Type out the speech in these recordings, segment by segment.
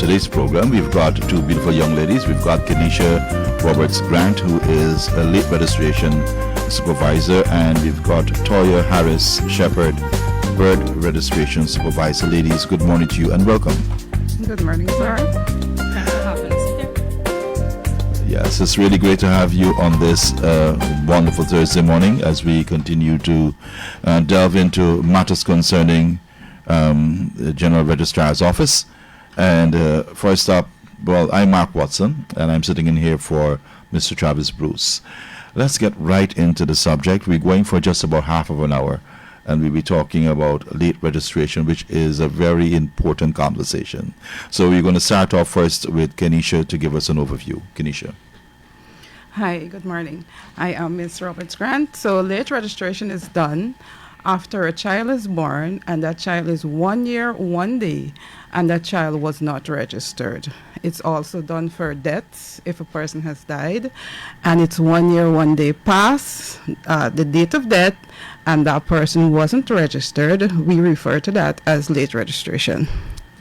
today's program. We've got two beautiful young ladies. We've got Kenisha Roberts Grant, who is a late registration supervisor, and we've got Toya Harris Shepherd, bird registration supervisor. Ladies, good morning to you and welcome. Good morning, sir. Thanks for having us here. Yes, it's really great to have you on this wonderful Thursday morning as we continue to delve into matters concerning the General Registrar's Office. And first up, well, I'm Mark Watson, and I'm sitting in here for Mr. Travis Bruce. Let's get right into the subject. We're going for just about half of an hour, and we'll be talking about late registration, which is a very important conversation. So we're going to start off first with Kenisha to give us an overview. Kenisha. Hi, good morning. I am Ms. Roberts Grant. So late registration is done after a child is born and that child is 1 year, 1 day, and that child was not registered. It's also done for deaths if a person has died, and it's 1 year, 1 day past the date of death, and that person wasn't registered. We refer to that as late registration.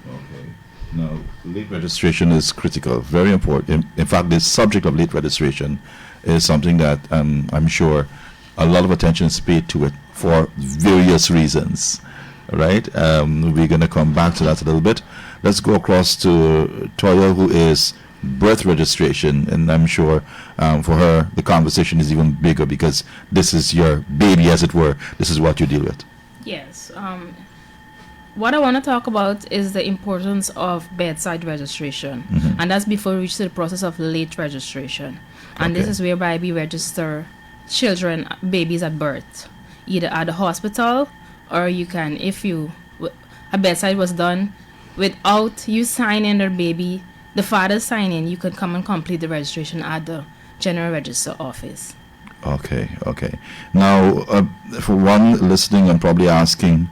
Okay. Now, late registration is critical, very important. In fact, the subject of late registration is something that I'm sure a lot of attention is paid to it for various reasons, right? We're going to come back to that a little bit. Let's go across to Toya, who is birth registration, and I'm sure for her the conversation is even bigger because this is your baby, as it were. This is what you deal with. Yes. What I want to talk about is the importance of bedside registration, and that's before we reach to the process of late registration. And this is whereby we register children, babies at birth, either at the hospital, or you can, if a bedside was done without you signing the baby, the father signing, you can come and complete the registration at the General Register Office. Okay. Now, for one listening and probably asking,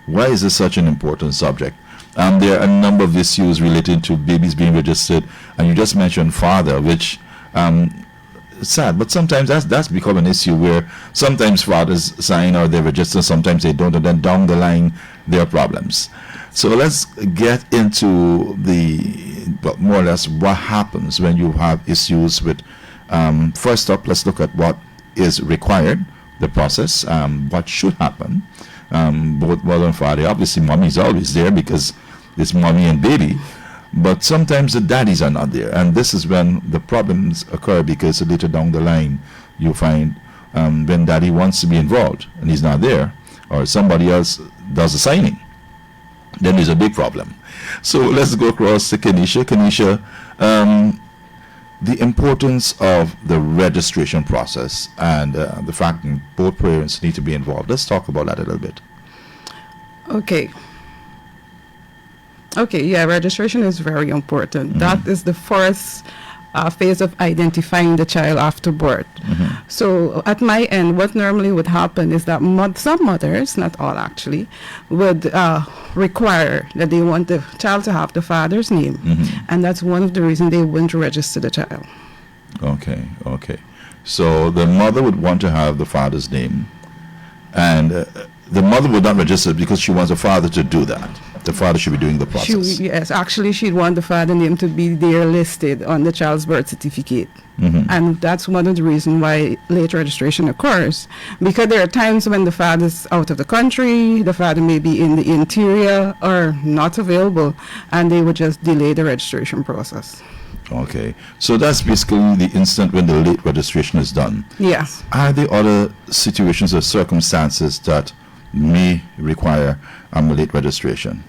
why is this such an important subject? There are a number of issues related to babies being registered, and you just mentioned father, which sad, but sometimes that's become an issue where sometimes fathers sign or they register, sometimes they don't, and then down the line there are problems. So let's get into more or less what happens when you have issues with. First up, let's look at what is required, the process, what should happen. Both mother and father. Obviously, mommy is always there because it's mommy and baby. But sometimes the daddies are not there, and this is when the problems occur because later down the line you find when daddy wants to be involved and he's not there, or somebody else does the signing, then there's a big problem. So let's go across to Kenisha. Kenisha, the importance of the registration process and the fact that both parents need to be involved. Let's talk about that a little bit. Okay, yeah, registration is very important. That is the first phase of identifying the child after birth. So at my end, what normally would happen is that some mothers, not all actually, would require that they want the child to have the father's name. And that's one of the reasons they wouldn't register the child. Okay. So the mother would want to have the father's name, and the mother would not register because she wants the father to do that. The father should be doing the process. Yes, actually, she'd want the father name to be there listed on the child's birth certificate. And that's one of the reasons why late registration occurs. Because there are times when the father's out of the country, the father may be in the interior or not available, and they would just delay the registration process. Okay, so that's basically the instant when the late registration is done. Yes. Are there other situations or circumstances that may require late registration?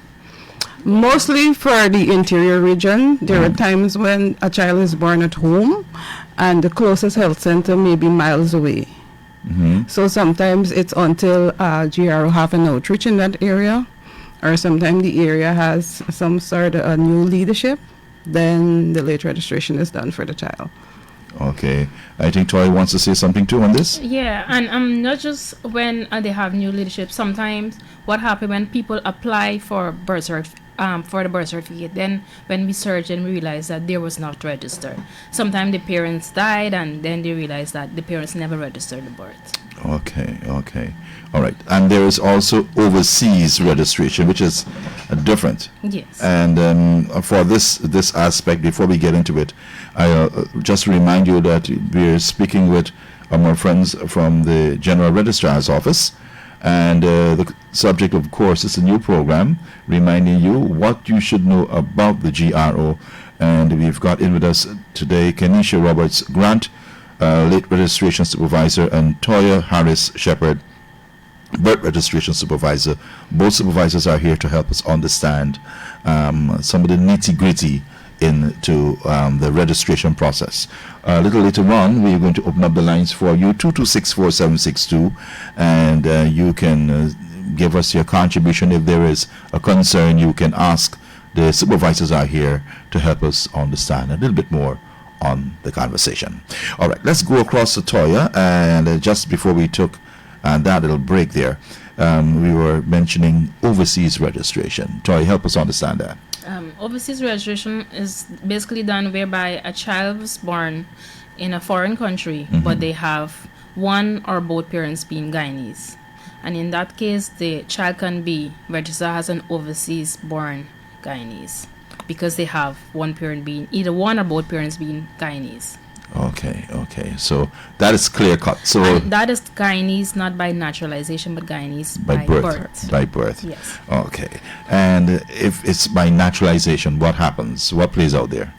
Mostly for the interior region. There are times when a child is born at home and the closest health center may be miles away. So sometimes it's until GRO have an outreach in that area, or sometimes the area has some sort of a new leadership, then the late registration is done for the child. Okay, I think Toy wants to say something too on this. Yeah, and not just when they have new leadership. Sometimes what happens when people apply for the birth certificate, then when we search and we realize that they was not registered. Sometimes the parents died and then they realize that the parents never registered the birth. Okay, okay. All right. And there is also overseas registration, which is different. Yes. And for this aspect, before we get into it, I just remind you that we're speaking with our friends from the General Registrar's Office. And the subject, of course, is a new program reminding you what you should know about the GRO. And we've got in with us today Kenisha Roberts Grant, late registration supervisor, and Toya Harris Shepherd, birth registration supervisor. Both supervisors are here to help us understand some of the nitty-gritty into the registration process. A little later on, we're going to open up the lines for you, 2264762, and you can give us your contribution. If there is a concern, you can ask. The supervisors are here to help us understand a little bit more on the conversation. All right, let's go across to Toya. And just before we took that little break there, we were mentioning overseas registration. Toya, help us understand that. Overseas registration is basically done whereby a child was born in a foreign country, but they have one or both parents being Guyanese. And in that case, the child can be registered as an overseas born Guyanese because they have one parent being, either one or both parents being Guyanese. Okay, okay. So that is clear cut. So and that is Guyanese not by naturalization, but Guyanese by birth. By birth. Yes. Okay. And if it's by naturalization, what happens? What plays out there?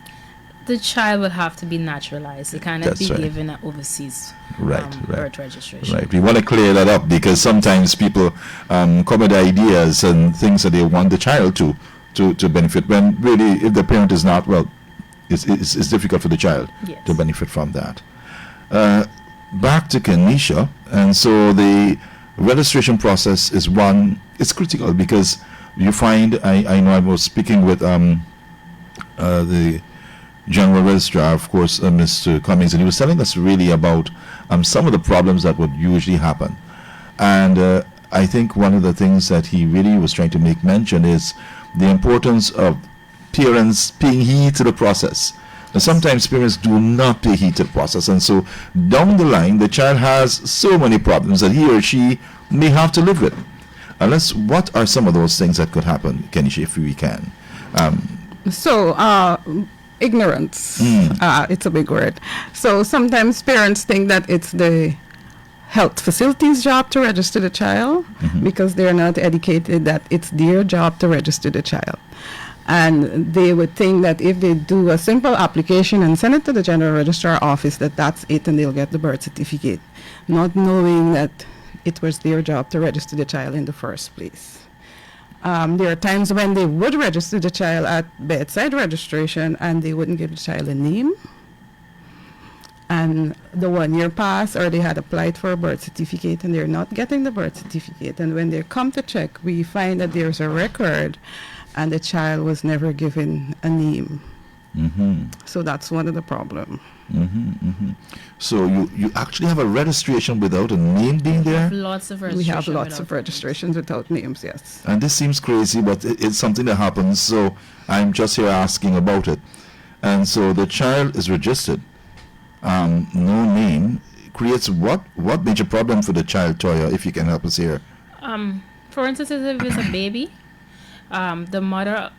The child will have to be naturalized. It cannot be given an overseas birth registration. Right. We want to clear that up because sometimes people come with ideas and things that they want the child to benefit when really if the parent is not, well, it's difficult for the child to benefit from that. Back to Kenisha, and so the registration process is it's critical because you find, I know I was speaking with the General Registrar, of course, Mr. Cummings, and he was telling us really about some of the problems that would usually happen. And I think one of the things that he really was trying to make mention is the importance of parents paying heed to the process. Now, sometimes parents do not pay heed to the process, and so down the line, the child has so many problems that he or she may have to live with. What are some of those things that could happen, Kenisha, if we can? Ignorance. It's a big word. So sometimes parents think that it's the health facilities' job to register the child because they're not educated that it's their job to register the child. And they would think that if they do a simple application and send it to the General Registrar Office, that's it and they'll get the birth certificate, not knowing that it was their job to register the child in the first place. There are times when they would register the child at bedside registration and they wouldn't give the child a name. And the 1 year passed, or they had applied for a birth certificate and they're not getting the birth certificate. And when they come to check, we find that there's a record and the child was never given a name. So that's one of the problems. So you actually have a registration without a name being there? We have lots of registrations without names, yes. And this seems crazy, but it's something that happens, so I'm just here asking about it. And so the child is registered. No name creates what major problem for the child, Toya, if you can help us here? For instance, if it's a baby, the mother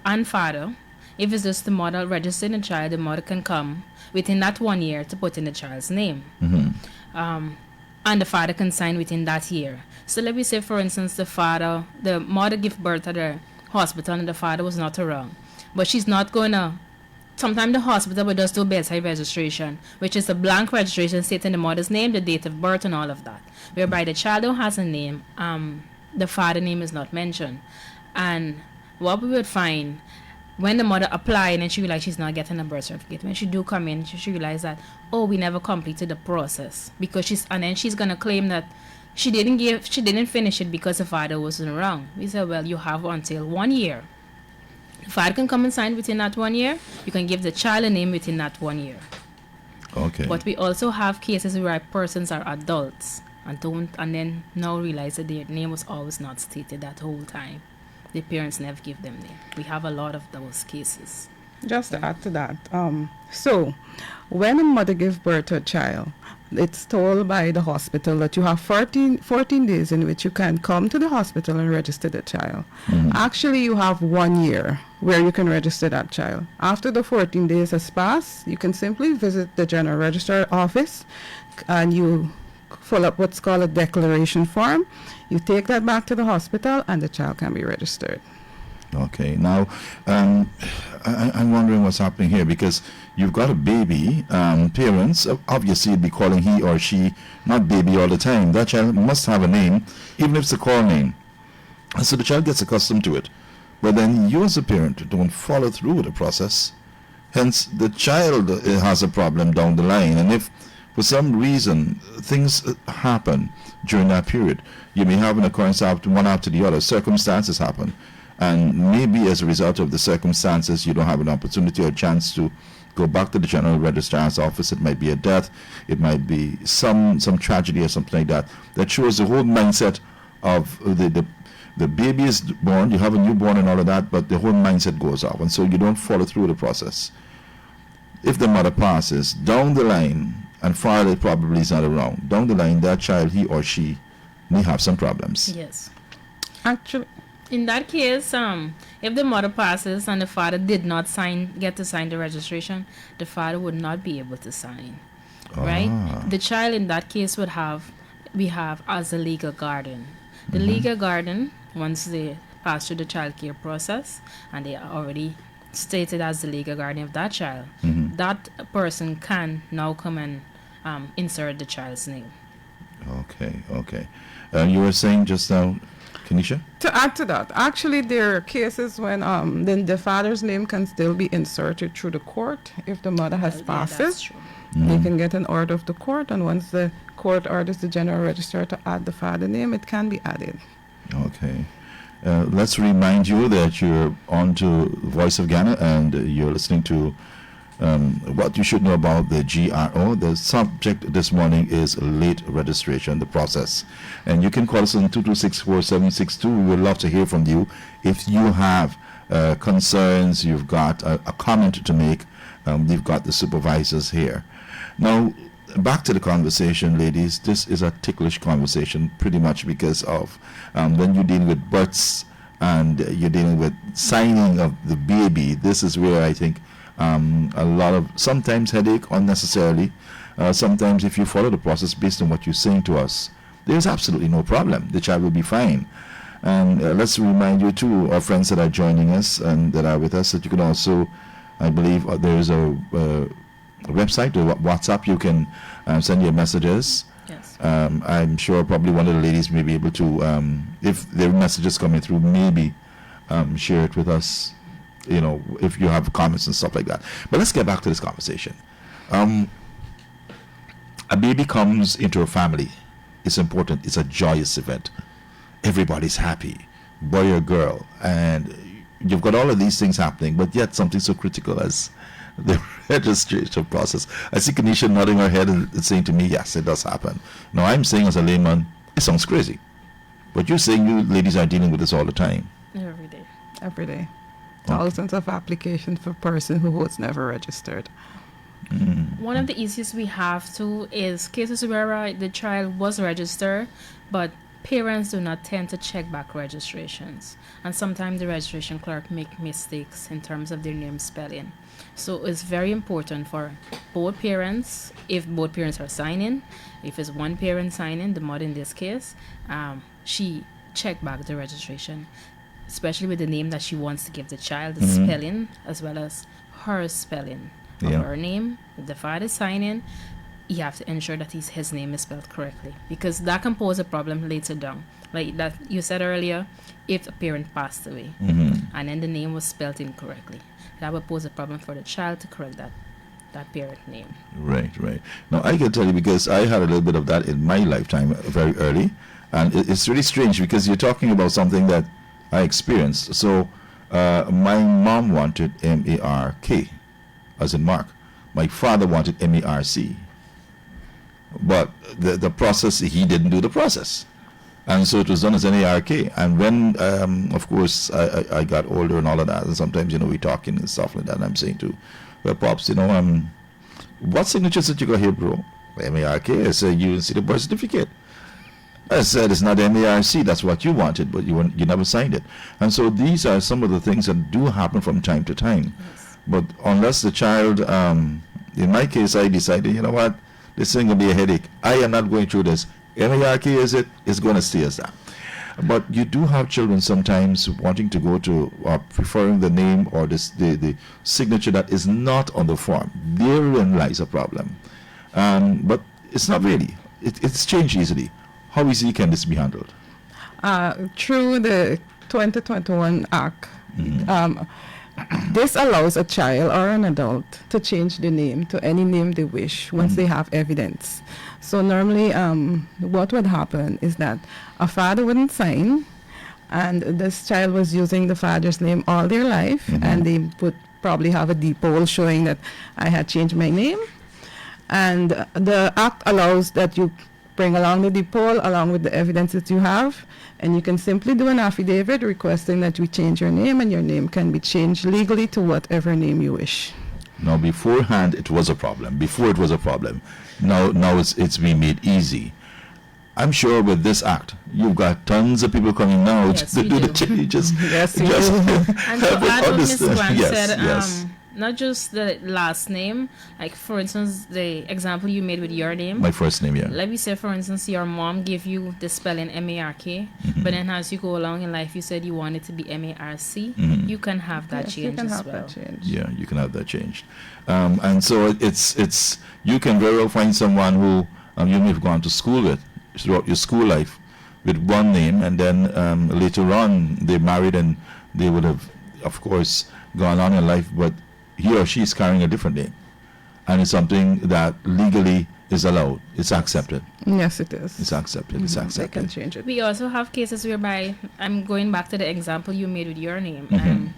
and father, if it's just the mother registering the child, the mother can come within that 1 year to put in the child's name. And the father can sign within that year. So let me say, for instance, the mother gave birth at the hospital and the father was not around. But she's not going to. Sometimes the hospital will just do bedside registration, which is a blank registration stating the mother's name, the date of birth, and all of that. Whereby the child who has a name, the father's name is not mentioned. And what we would find, when the mother applied and she realized she's not getting a birth certificate, when she do come in, she realized that, we never completed the process. And then she's going to claim that she didn't finish it because the father wasn't around. We said, well, you have until 1 year. The father can come and sign within that 1 year. You can give the child a name within that 1 year. Okay. But we also have cases where persons are adults and then now realize that their name was always not stated that whole time. The parents never give them name. We have a lot of those cases. Just to add to that, so when a mother gives birth to a child, it's told by the hospital that you have 14 days in which you can come to the hospital and register the child. Actually, you have 1 year where you can register that child. After the 14 days has passed, you can simply visit the general registrar office and you fill up what's called a declaration form. You take that back to the hospital and the child can be registered. Okay. Now, I'm wondering what's happening here, because you've got a baby. Parents obviously would be calling he or she not baby all the time. That child must have a name, even if it's a call name. And so the child gets accustomed to it. But then you as a parent don't follow through with the process. Hence, the child has a problem down the line. And if for some reason things happen during that period, you may have an occurrence one after the other. Circumstances happen. And maybe as a result of the circumstances, you don't have an opportunity or chance to go back to the general registrar's office. It might be a death, it might be some tragedy or something like that. That shows the whole mindset of the baby is born, you have a newborn and all of that, but the whole mindset goes off, and so you don't follow through the process. If the mother passes down the line, and father probably is not around, down the line, that child, he or she, may have some problems. Yes. Actually, In that case, if the mother passes and the father did not get to sign the registration, the father would not be able to sign, right? The child in that case we have as a legal guardian. The legal guardian, once they pass through the child care process and they are already stated as the legal guardian of that child, that person can now come and insert the child's name. Okay. You were saying just now, Kenisha? to add to that, actually there are cases when then the father's name can still be inserted through the court if the mother has passed. That's true. They can get an order of the court, and once the court orders the general registrar to add the father name, it can be added. Okay. Let's remind you that you're on to Voice of Ghana and you're listening to what you should know about the GRO. The subject this morning is late registration, the process. And you can call us on 226-4762. We would love to hear from you. If you have concerns, you've got a comment to make, we've got the supervisors here. Now, back to the conversation, ladies. This is a ticklish conversation, pretty much because of when you're dealing with births and you're dealing with signing of the baby. This is where I think a lot of sometimes headache unnecessarily. Sometimes if you follow the process based on what you're saying to us, there's absolutely no problem. The child will be fine. And let's remind you too, our friends that are joining us and that are with us, that you can also, I believe there is a website or WhatsApp. You can send your messages. Yes. I'm sure probably one of the ladies may be able to, if there are messages coming through, maybe share it with us, you know, if you have comments and stuff like that. But let's get back to this conversation. A baby comes into a family. It's important. It's a joyous event. Everybody's happy, boy or girl, and you've got all of these things happening, but yet something so critical as the registration process. I see Kenisha nodding her head and saying to me, yes, it does happen. Now, I'm saying as a layman, it sounds crazy. But you're saying you ladies are dealing with this all the time. Every day. Every day. Thousands of applications for a person who was never registered. One of the easiest we have to is cases where the child was registered, but parents do not tend to check back registrations. And sometimes the registration clerk make mistakes in terms of their name spelling. So it's very important for both parents, if both parents are signing, if it's one parent signing, the mother in this case, she check back the registration, especially with the name that she wants to give the child, the spelling, as well as her spelling of her name. If the father is signing, you have to ensure that his name is spelled correctly, because that can pose a problem later down. Like that you said earlier, if a parent passed away and then the name was spelled incorrectly, that would pose a problem for the child to correct that parent name. Right. Now, I can tell you, because I had a little bit of that in my lifetime very early, and it's really strange because you're talking about something that I experienced. So my mom wanted M-A-R-K, as in Mark. My father wanted M-A-R-C. But the process, he didn't do the process. And so it was done as N-A-R-K. And when, of course, I got older and all of that, and sometimes, you know, we talking and stuff like that, and I'm saying to Pops, you know, what signatures that you got here, bro? MARK. I said, you didn't see the birth certificate. I said, it's not MARC. That's what you wanted, but you never signed it. And so these are some of the things that do happen from time to time. Yes. But unless the child, in my case, I decided, you know what, this ain't going to be a headache. I am not going through this. MARK is it? It's going to stay as that. But you do have children sometimes wanting to go to, or preferring the name or the signature that is not on the form. Therein lies a problem. But it's not really. It's changed easily. How easily can this be handled? Through the 2021 Act, this allows a child or an adult to change the name to any name they wish once they have evidence. So normally what would happen is that a father wouldn't sign, and this child was using the father's name all their life, and they would probably have a depot showing that I had changed my name. And the Act allows that you bring along the depot along with the evidence that you have, and you can simply do an affidavit requesting that we change your name, and your name can be changed legally to whatever name you wish. Now, beforehand, it was a problem. Before it was a problem. Now it's being made easy. I'm sure with this act, you've got tons of people coming now to do the changes. Yes, we Just do. And to add what Ms. Grant said, yes. not just the last name, like for instance, the example you made with your name. My first name, yeah. Let me say, for instance, your mom gave you the spelling MARK, but then as you go along in life, you said you want it to be MARC. You can have that Yes, change you can as have well. that change. Yeah, you can have that changed. And so it's you can very well find someone who you may have gone to school with throughout your school life with one name, and then later on they married and they would have, of course, gone on in life, but he or she is carrying a different name, and it's something that legally is allowed. It's accepted. Yes, it is. It's accepted. It's They can accepted. change it. We also have cases whereby, I'm going back to the example you made with your name.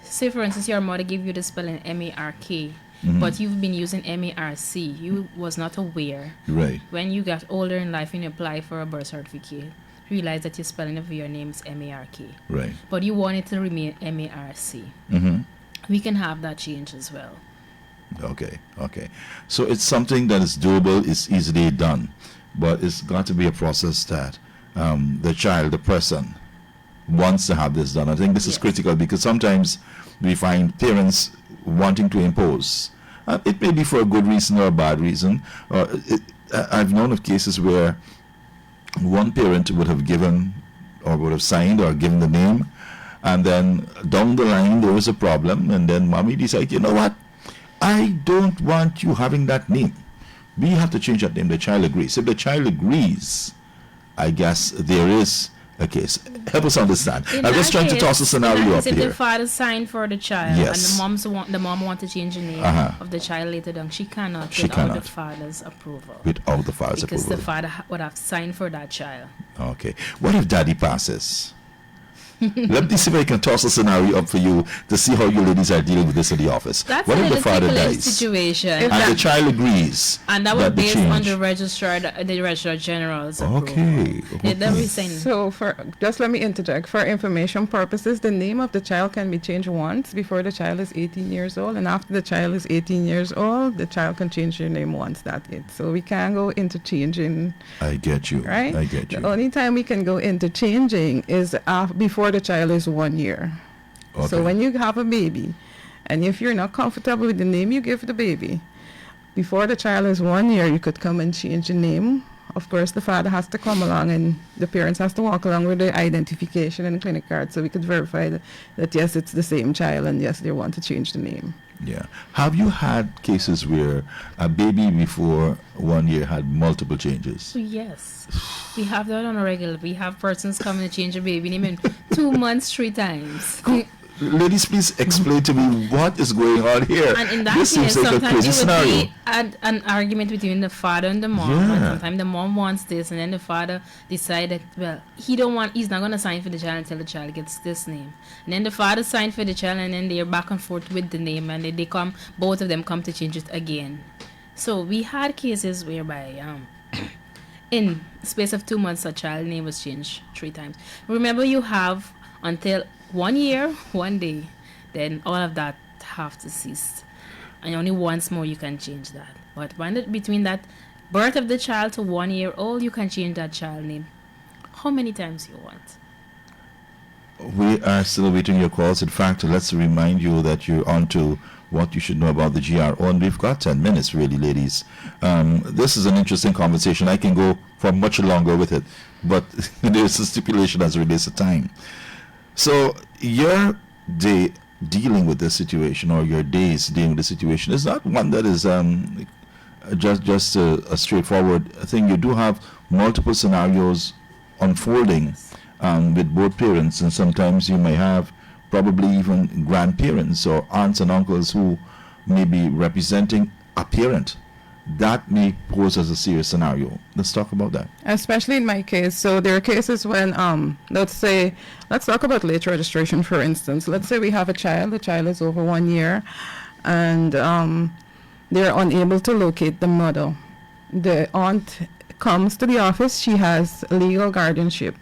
Say, for instance, your mother gave you the spelling MARK, but you've been using MARC. You was not aware. Right. When you got older in life and you apply for a birth certificate, realize that your spelling of your name is MARK, Right. but you want it to remain MARC. We can have that change as well. Okay. Okay. So it's something that is doable. It's easily done, but it's got to be a process that the child, the person, wants to have this done. I think this is Yes. critical because sometimes we find parents wanting to impose. It may be for a good reason or a bad reason. I've known of cases where one parent would have given or would have signed or given the name, and then down the line there was a problem, and then mommy decided, you know what, I don't want you having that name. We have to change that name. The child agrees. If the child agrees, I guess there is a case. Help us understand. In I'm just that trying to case- toss a scenario in that up case, if here. the father signed for the child Yes. and the mom want to change the name of the child later on, she cannot She without cannot. the father's approval. Without the father's Because approval. the father would have signed for that child. Okay. What if daddy passes? Let me see if I can toss a scenario up for you to see how you ladies are dealing with this in the office. That's What a if the little father ticklish dies situation. and the child agrees? And that the was based on change- the registrar general's approval. Okay. It never saying So just let me interject. For information purposes, the name of the child can be changed once before the child is 18 years old, and after the child is 18 years old, the child can change their name once. That's it. So we can't go into changing, I get you. right? I get you. The only time we can go into changing is before the child is 1 year. Okay. So when you have a baby, and if you're not comfortable with the name you give the baby, before the child is 1 year, you could come and change the name. Of course, the father has to come along, and the parents has to walk along with the identification and the clinic card, so we could verify that yes, it's the same child, and yes, they want to change the name. Yeah. Have you had cases where a baby before 1 year had multiple changes? So yes, we have that on a regular. We have persons coming to change a baby name in 2 months, 3 times. Ladies, please explain to me what is going on here. And in that This case, seems like a sometimes crazy it would scenario. be an argument between the father and the mom. Yeah. And sometimes the mom wants this, and then the father decided, well, he's not going to sign for the child until the child gets this name. And then the father signed for the child, and then they're back and forth with the name, and then both of them come to change it again. So we had cases whereby in space of 2 months, a child name was changed 3 times. Remember, you have until 1 year, 1 day, then all of that have to cease. And only once more you can change that. But between that birth of the child to 1 year old, you can change that child name how many times you want. We are still awaiting your calls. In fact, let's remind you that you're on to what you should know about the GRO, and we've got 10 minutes, really, ladies. This is an interesting conversation. I can go for much longer with it, but there's a stipulation as it relates to time. So your day dealing with this situation, or your days dealing with the situation, is not one that is just a straightforward thing. You do have multiple scenarios unfolding with both parents, and sometimes you may have probably even grandparents or aunts and uncles who may be representing a parent. That may pose as a serious scenario. Let's talk about that. Especially in my case. So there are cases when, let's talk about late registration, for instance. Let's say we have the child is over 1 year, and they're unable to locate the mother. The aunt comes to the office, she has legal guardianship,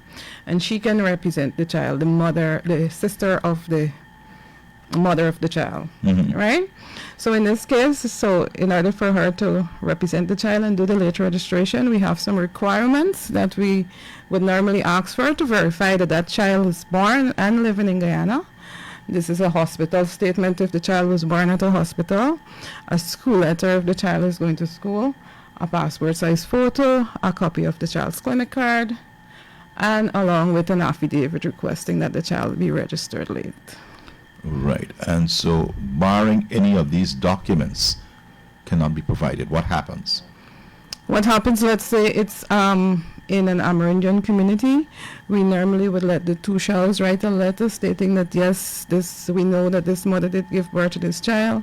and she can represent the child, the sister of the mother of the child, right? So in this case, in order for her to represent the child and do the late registration, we have some requirements that we would normally ask for to verify that that child is born and living in Guyana. This is a hospital statement if the child was born at a hospital, a school letter if the child is going to school, a passport size photo, a copy of the child's clinic card, and along with an affidavit requesting that the child be registered late. Right. And so, barring any of these documents cannot be provided, what happens? What happens, let's say it's in an Amerindian community, we normally would let the two childs write a letter stating that yes, we know that this mother did give birth to this child,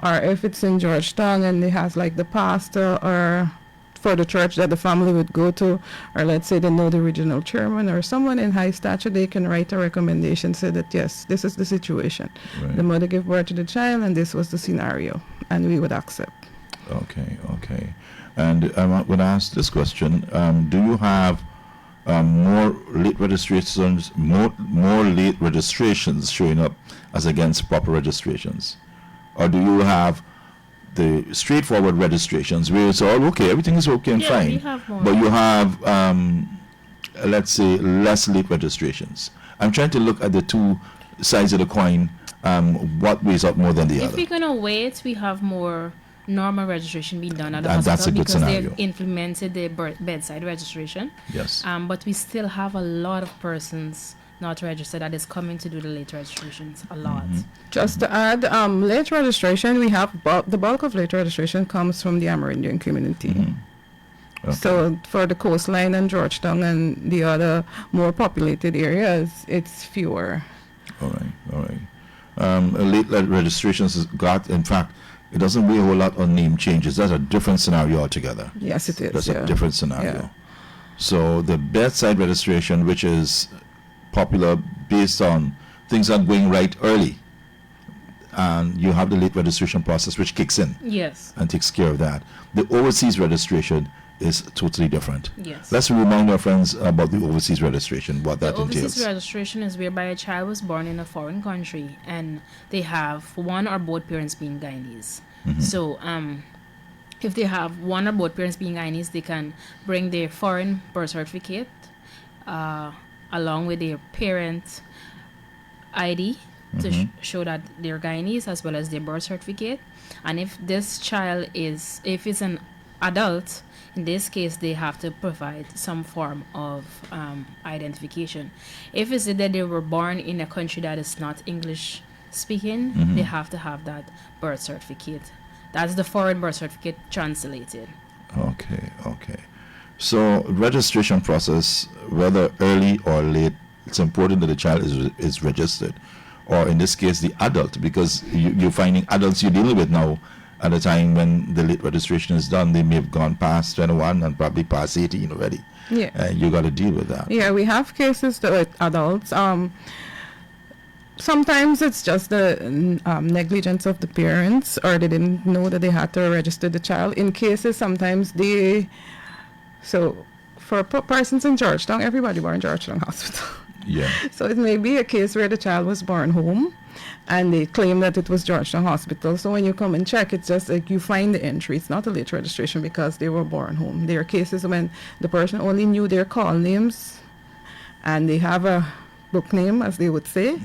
or if it's in Georgetown and it has like the pastor or for the church that the family would go to, or let's say they know the regional chairman or someone in high stature, they can write a recommendation, say that yes, this is the situation. Right. The mother gave birth to the child and this was the scenario, and we would accept. Okay. And I'm going to ask this question: do you have more late registrations, more late registrations showing up as against proper registrations, or do you have the straightforward registrations where it's all okay, everything is okay and fine, we have more. but you have, let's say, less late registrations? I'm trying to look at the two sides of the coin. What weighs up more than the If other? we're gonna wait, we have more normal registration being done at the And hospital that's a good because scenario. they've implemented the bedside registration. Yes. But we still have a lot of persons not registered that is coming to do the late registrations. A lot. Just to add, late registration, we have the bulk of late registration comes from the Amerindian community. Okay. So for the coastline and Georgetown and the other more populated areas, it's fewer. All right. Late registrations has got, in fact, it doesn't weigh a whole lot on name changes. That's a different scenario altogether. Yes, it is. That's yeah. a different scenario. Yeah. So the bedside registration, which is popular based on things not going right early, and you have the late registration process which kicks in Yes. and takes care of that. The overseas registration is totally different. Yes. Let's remind our friends about the overseas registration, what that The overseas entails. registration is whereby a child was born in a foreign country and they have one or both parents being Guyanese. So if they have one or both parents being Guyanese, they can bring their foreign birth certificate along with their parent ID to show that they're Guyanese, as well as their birth certificate. And if this child if it's an adult, in this case, they have to provide some form of identification. If it's that they were born in a country that is not English speaking, they have to have that birth certificate. That's the foreign birth certificate translated. Okay. So registration process, whether early or late, it's important that the child is registered, or in this case, the adult, because you're finding adults you're dealing with now. At the time when the late registration is done, they may have gone past 21 and probably past 18 already. Yeah. And you got to deal with that. Yeah, we have cases with adults. Sometimes it's just the negligence of the parents, or they didn't know that they had to register the child. In cases, sometimes for persons in Georgetown, everybody born in Georgetown Hospital. Yeah. So it may be a case where the child was born home, and they claim that it was Georgetown Hospital. So when you come and check, it's just like you find the entry. It's not a late registration because they were born home. There are cases when the person only knew their call names and they have a book name, as they would say,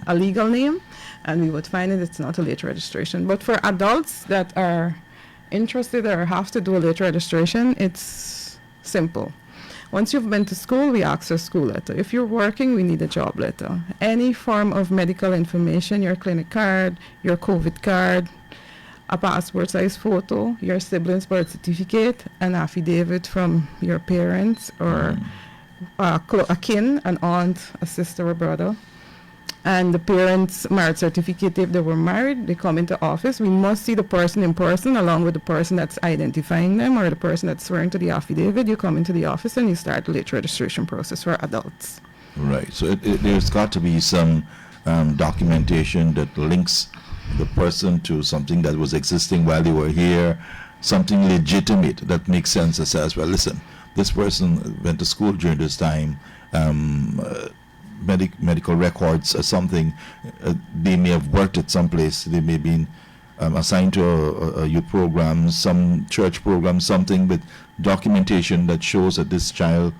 a legal name, and we would find it's not a late registration. But for adults that are interested or have to do a late registration, it's simple. Once you've been to school, we ask for a school letter. If you're working, we need a job letter. Any form of medical information, your clinic card, your COVID card, a passport size photo, your sibling's birth certificate, an affidavit from your parents or a kin, an aunt, a sister or brother, and the parents' marriage certificate. If they were married, they come into office. We must see the person in person along with the person that's identifying them or the person that's swearing to the affidavit. You come into the office and you start the late registration process for adults. Right. So there's got to be some documentation that links the person to something that was existing while they were here, something legitimate that makes sense that says, well, listen, this person went to school during this time, medical records or something, they may have worked at some place, they may have been assigned to a youth program, some church program, something with documentation that shows that this child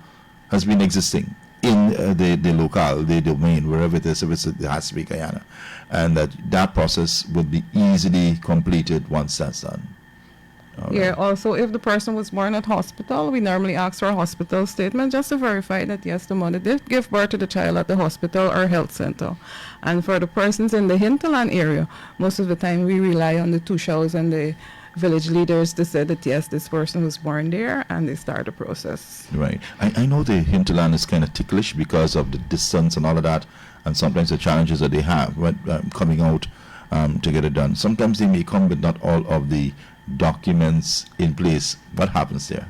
has been existing in the locale, the domain, wherever it is, if it has to be Guyana, and that process would be easily completed once that's done. Yeah, also if the person was born at hospital, we normally ask for a hospital statement just to verify that yes, the mother did give birth to the child at the hospital or health center. And for the persons in the hinterland area, most of the time we rely on the Tushos and the village leaders to say that yes, this person was born there, and they start the process. Right. I know the hinterland is kind of ticklish because of the distance and all of that, and sometimes the challenges that they have when coming out to get it done. Sometimes they may come with not all of the documents in place. What happens there?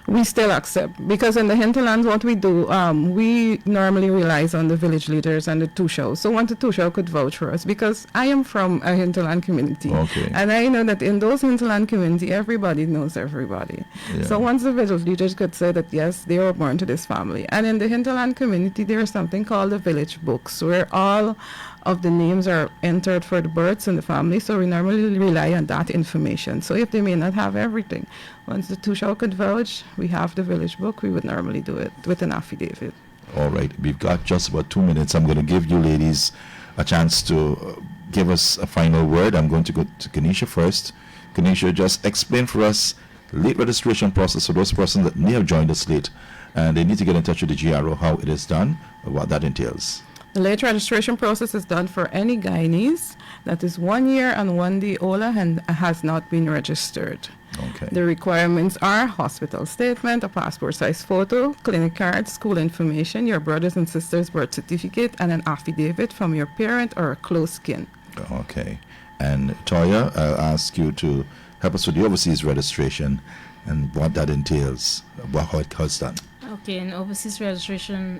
We still accept, because in the hinterlands what we do, we normally relies on the village leaders and the Tushos. So once the Tusho could vouch for us, because I am from a hinterland community, and I know that in those hinterland community everybody knows everybody. Yeah. So once the village leaders could say that yes, they were born to this family, and in the hinterland community there is something called the village books where all of the names are entered for the births in the family, so we normally rely on that information. So if they may not have everything, once the Tusho could vouch, we have the village book, we would normally do it with an affidavit. All right, we've got just about 2 minutes. I'm going to give you ladies a chance to give us a final word. I'm going to go to Kenesha first. Kenesha, just explain for us late registration process for those persons that may have joined us late and they need to get in touch with the GRO, how it is done, what that entails. The late registration process is done for any Guyanese that is 1 year and 1 day older and has not been registered. Okay. The requirements are hospital statement, a passport size photo, clinic card, school information, your brothers and sisters' birth certificate, and an affidavit from your parent or a close kin. Okay. And Toya, I'll ask you to help us with the overseas registration and what that entails, how it was done. Okay, and overseas registration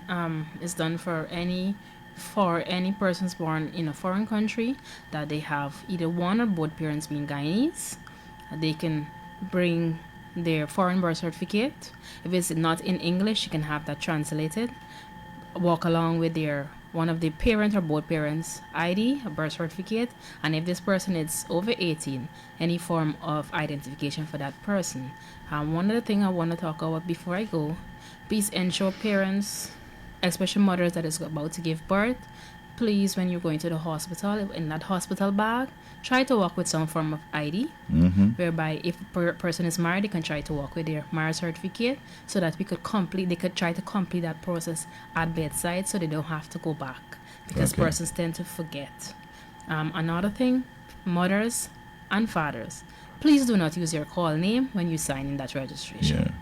is done for any persons born in a foreign country that they have either one or both parents being Guyanese. They can bring their foreign birth certificate. If it's not in English, you can have that translated. Walk along with one of the parent or both parents' ID, a birth certificate, and if this person is over 18, any form of identification for that person. One other thing I want to talk about before I go, please ensure parents, especially mothers that is about to give birth, please, when you're going to the hospital, in that hospital bag, try to walk with some form of ID, whereby if a person is married, they can try to walk with their marriage certificate so that they could try to complete that process at bedside so they don't have to go back, because persons tend to forget. Another thing, mothers and fathers, please do not use your call name when you sign in that registration.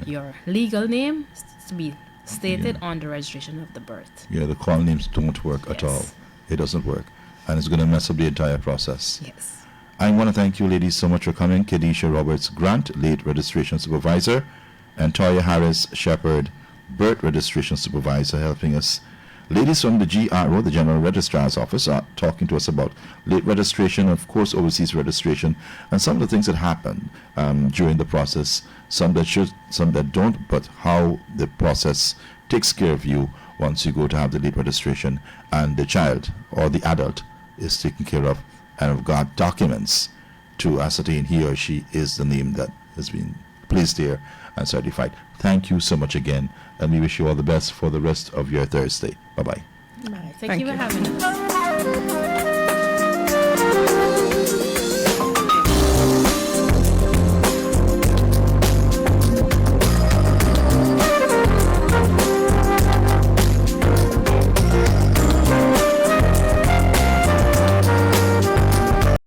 Your legal name is to be stated on the registration of the birth. The call names don't work at all. It doesn't work. And it's going to mess up the entire process. Yes. I want to thank you ladies so much for coming. Kenesha Roberts Grant, late registration supervisor, and Toya Harris Shepherd, birth registration supervisor, helping us. Ladies from the GRO, the General Registrar's Office, are talking to us about late registration, of course, overseas registration, and some of the things that happen during the process, some that should, some that don't, but how the process takes care of you once you go to have the late registration, and the child or the adult is taken care of and have got documents to ascertain he or she is the name that has been placed there and certified. Thank you so much again, and we wish you all the best for the rest of your Thursday. Bye-bye. Bye. Thank you for having us.